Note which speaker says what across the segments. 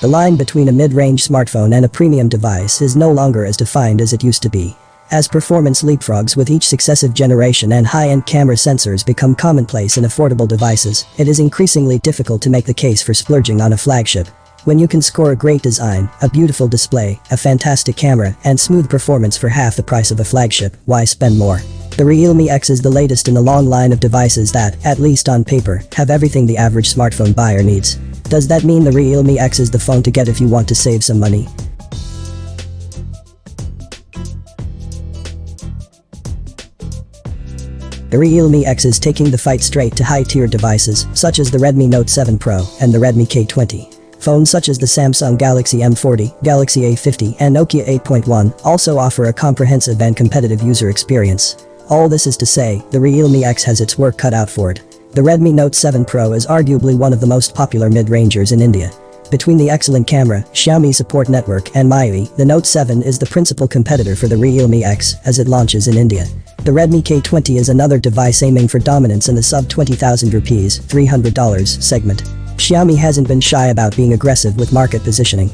Speaker 1: The line between a mid-range smartphone and a premium device is no longer as defined as it used to be. As performance leapfrogs with each successive generation and high-end camera sensors become commonplace in affordable devices, it is increasingly difficult to make the case for splurging on a flagship. When you can score a great design, a beautiful display, a fantastic camera, and smooth performance for half the price of a flagship, why spend more? The Realme X is the latest in a long line of devices that, at least on paper, have everything the average smartphone buyer needs. Does that mean the Realme X is the phone to get if you want to save some money? The Realme X is taking the fight straight to high-tier devices, such as the Redmi Note 7 Pro and the Redmi K20. Phones such as the Samsung Galaxy M40, Galaxy A50, and Nokia 8.1 also offer a comprehensive and competitive user experience. All this is to say, the Realme X has its work cut out for it. The Redmi Note 7 Pro is arguably one of the most popular mid-rangers in India. Between the excellent camera, Xiaomi support network, and MIUI, the Note 7 is the principal competitor for the Realme X as it launches in India. The Redmi K20 is another device aiming for dominance in the sub-20,000 rupees $300 segment. Xiaomi hasn't been shy about being aggressive with market positioning.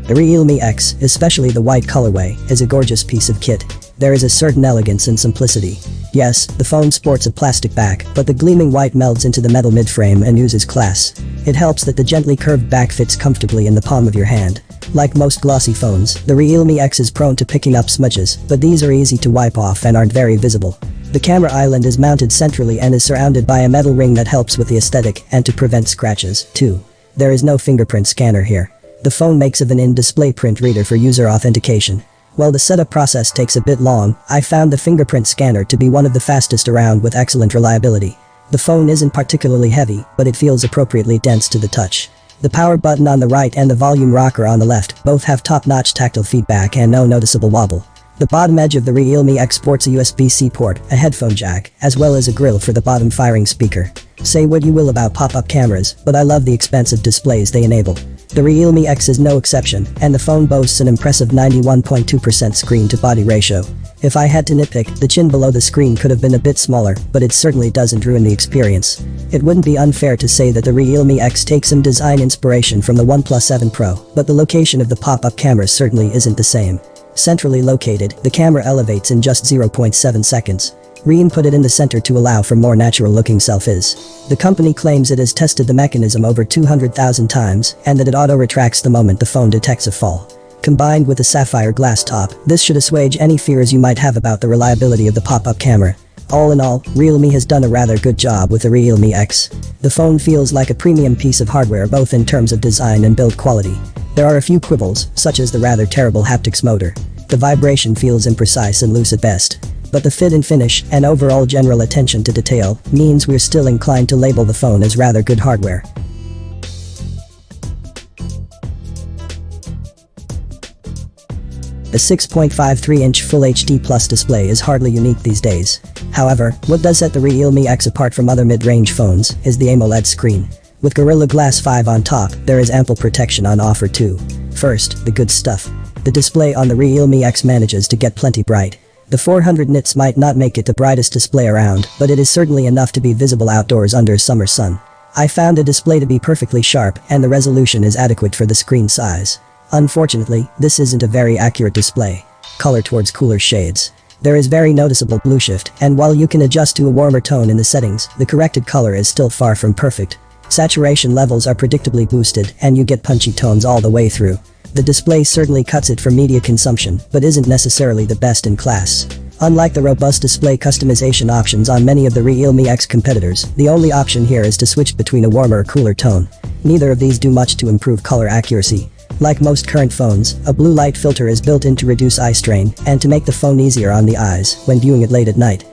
Speaker 1: The Realme X, especially the white colorway, is a gorgeous piece of kit. There is a certain elegance and simplicity. Yes, the phone sports a plastic back, but the gleaming white melds into the metal mid-frame and oozes class. It helps that the gently curved back fits comfortably in the palm of your hand. Like most glossy phones, the Realme X is prone to picking up smudges, but these are easy to wipe off and aren't very visible. The camera island is mounted centrally and is surrounded by a metal ring that helps with the aesthetic and to prevent scratches, too. There is no fingerprint scanner here. The phone makes of an in-display print reader for user authentication. While the setup process takes a bit long, I found the fingerprint scanner to be one of the fastest around with excellent reliability. The phone isn't particularly heavy, but it feels appropriately dense to the touch. The power button on the right and the volume rocker on the left both have top-notch tactile feedback and no noticeable wobble. The bottom edge of the Realme X sports a USB-C port, a headphone jack, as well as a grill for the bottom firing speaker. Say what you will about pop-up cameras, but I love the expansive displays they enable. The Realme X is no exception, and the phone boasts an impressive 91.2% screen-to-body ratio. If I had to nitpick, the chin below the screen could have been a bit smaller, but it certainly doesn't ruin the experience. It wouldn't be unfair to say that the Realme X takes some design inspiration from the OnePlus 7 Pro, but the location of the pop-up camera certainly isn't the same. Centrally located, the camera elevates in just 0.7 seconds. Realme put it in the center to allow for more natural-looking selfies. The company claims it has tested the mechanism over 200,000 times and that it auto-retracts the moment the phone detects a fall. Combined with a sapphire glass top, this should assuage any fears you might have about the reliability of the pop-up camera. All in all, Realme has done a rather good job with the Realme X. The phone feels like a premium piece of hardware both in terms of design and build quality. There are a few quibbles, such as the rather terrible haptics motor. The vibration feels imprecise and loose at best. But the fit and finish and overall general attention to detail means we're still inclined to label the phone as rather good hardware. The 6.53-inch Full HD Plus display is hardly unique these days. However, what does set the Realme X apart from other mid-range phones is the AMOLED screen. With Gorilla Glass 5 on top, there is ample protection on offer too. First, the good stuff. The display on the Realme X manages to get plenty bright. The 400 nits might not make it the brightest display around, but it is certainly enough to be visible outdoors under summer sun. I found the display to be perfectly sharp and the resolution is adequate for the screen size. Unfortunately, this isn't a very accurate display. Color towards cooler shades. There is very noticeable blue shift, and while you can adjust to a warmer tone in the settings, the corrected color is still far from perfect. Saturation levels are predictably boosted and you get punchy tones all the way through. The display certainly cuts it for media consumption, but isn't necessarily the best in class. Unlike the robust display customization options on many of the Realme X competitors, the only option here is to switch between a warmer or cooler tone. Neither of these do much to improve color accuracy. Like most current phones, a blue light filter is built in to reduce eye strain and to make the phone easier on the eyes when viewing it late at night.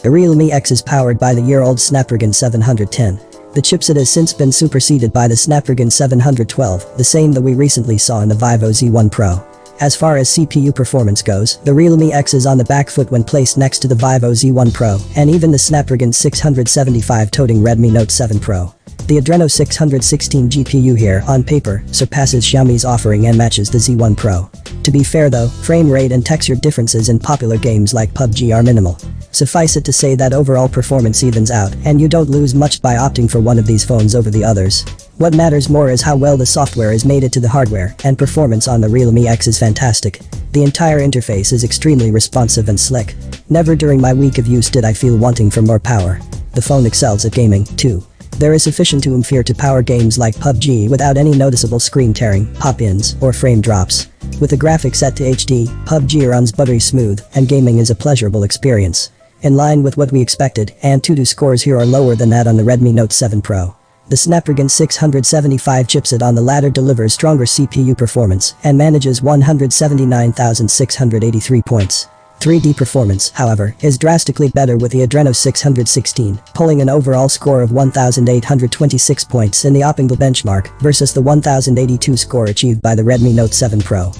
Speaker 1: The Realme X is powered by the year-old Snapdragon 710. The chipset has since been superseded by the Snapdragon 712, the same that we recently saw in the Vivo Z1 Pro. As far as CPU performance goes, the Realme X is on the back foot when placed next to the Vivo Z1 Pro and even the Snapdragon 675 toting Redmi Note 7 Pro. The Adreno 616 GPU here, on paper, surpasses Xiaomi's offering and matches the Z1 Pro. To be fair though, frame rate and texture differences in popular games like PUBG are minimal. Suffice it to say that overall performance evens out, and you don't lose much by opting for one of these phones over the others. What matters more is how well the software is mated to the hardware, and performance on the Realme X is fantastic. The entire interface is extremely responsive and slick. Never during my week of use did I feel wanting for more power. The phone excels at gaming, too. There is sufficient oomph to power games like PUBG without any noticeable screen tearing, pop-ins, or frame drops. With the graphics set to HD, PUBG runs buttery smooth, and gaming is a pleasurable experience. In line with what we expected, AnTuTu scores here are lower than that on the Redmi Note 7 Pro. The Snapdragon 675 chipset on the latter delivers stronger CPU performance and manages 179,683 points. 3D performance, however, is drastically better with the Adreno 616, pulling an overall score of 1,826 points in the Oppo benchmark versus the 1,082 score achieved by the Redmi Note 7 Pro.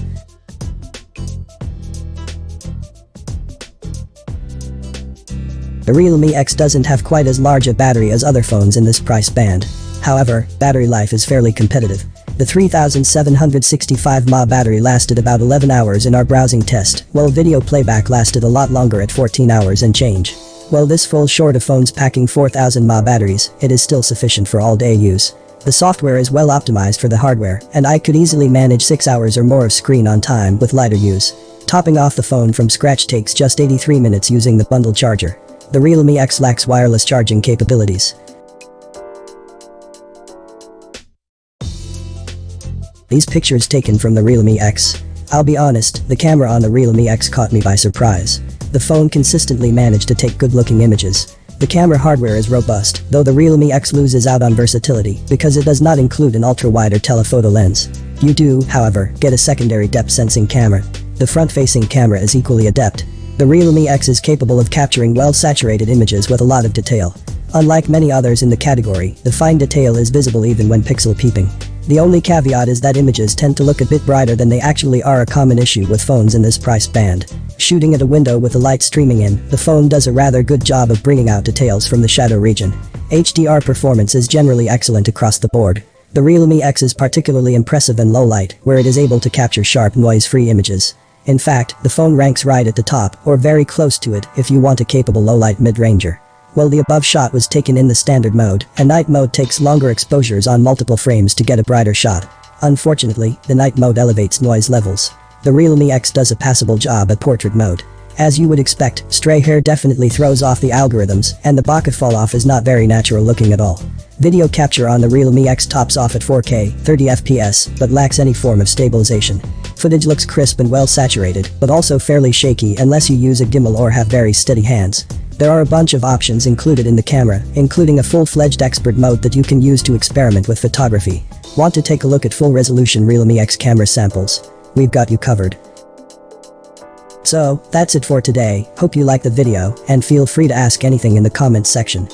Speaker 1: The Realme X doesn't have quite as large a battery as other phones in this price band. However, battery life is fairly competitive. The 3765 mAh battery lasted about 11 hours in our browsing test, while video playback lasted a lot longer at 14 hours and change. While this falls short of phones packing 4000 mAh batteries, it is still sufficient for all-day use. The software is well optimized for the hardware, and I could easily manage 6 hours or more of screen on time with lighter use. Topping off the phone from scratch takes just 83 minutes using the bundle charger. The Realme X lacks wireless charging capabilities. These pictures taken from the Realme X. I'll be honest, the camera on the Realme X caught me by surprise. The phone consistently managed to take good-looking images. The camera hardware is robust, though the Realme X loses out on versatility because it does not include an ultra-wide or telephoto lens. You do, however, get a secondary depth-sensing camera. The front-facing camera is equally adept. The Realme X is capable of capturing well-saturated images with a lot of detail. Unlike many others in the category, the fine detail is visible even when pixel peeping. The only caveat is that images tend to look a bit brighter than they actually are, a common issue with phones in this price band. Shooting at a window with the light streaming in, the phone does a rather good job of bringing out details from the shadow region. HDR performance is generally excellent across the board. The Realme X is particularly impressive in low light, where it is able to capture sharp, noise-free images. In fact, the phone ranks right at the top, or very close to it, if you want a capable low-light mid-ranger. While the above shot was taken in the standard mode, a night mode takes longer exposures on multiple frames to get a brighter shot. Unfortunately, the night mode elevates noise levels. The Realme X does a passable job at portrait mode. As you would expect, stray hair definitely throws off the algorithms, and the bokeh fall-off is not very natural looking at all. Video capture on the Realme X tops off at 4K, 30 FPS, but lacks any form of stabilization. Footage looks crisp and well saturated, but also fairly shaky unless you use a gimbal or have very steady hands. There are a bunch of options included in the camera, including a full-fledged expert mode that you can use to experiment with photography. Want to take a look at full-resolution Realme X camera samples? We've got you covered. So, that's it for today. Hope you liked the video, and feel free to ask anything in the comments section.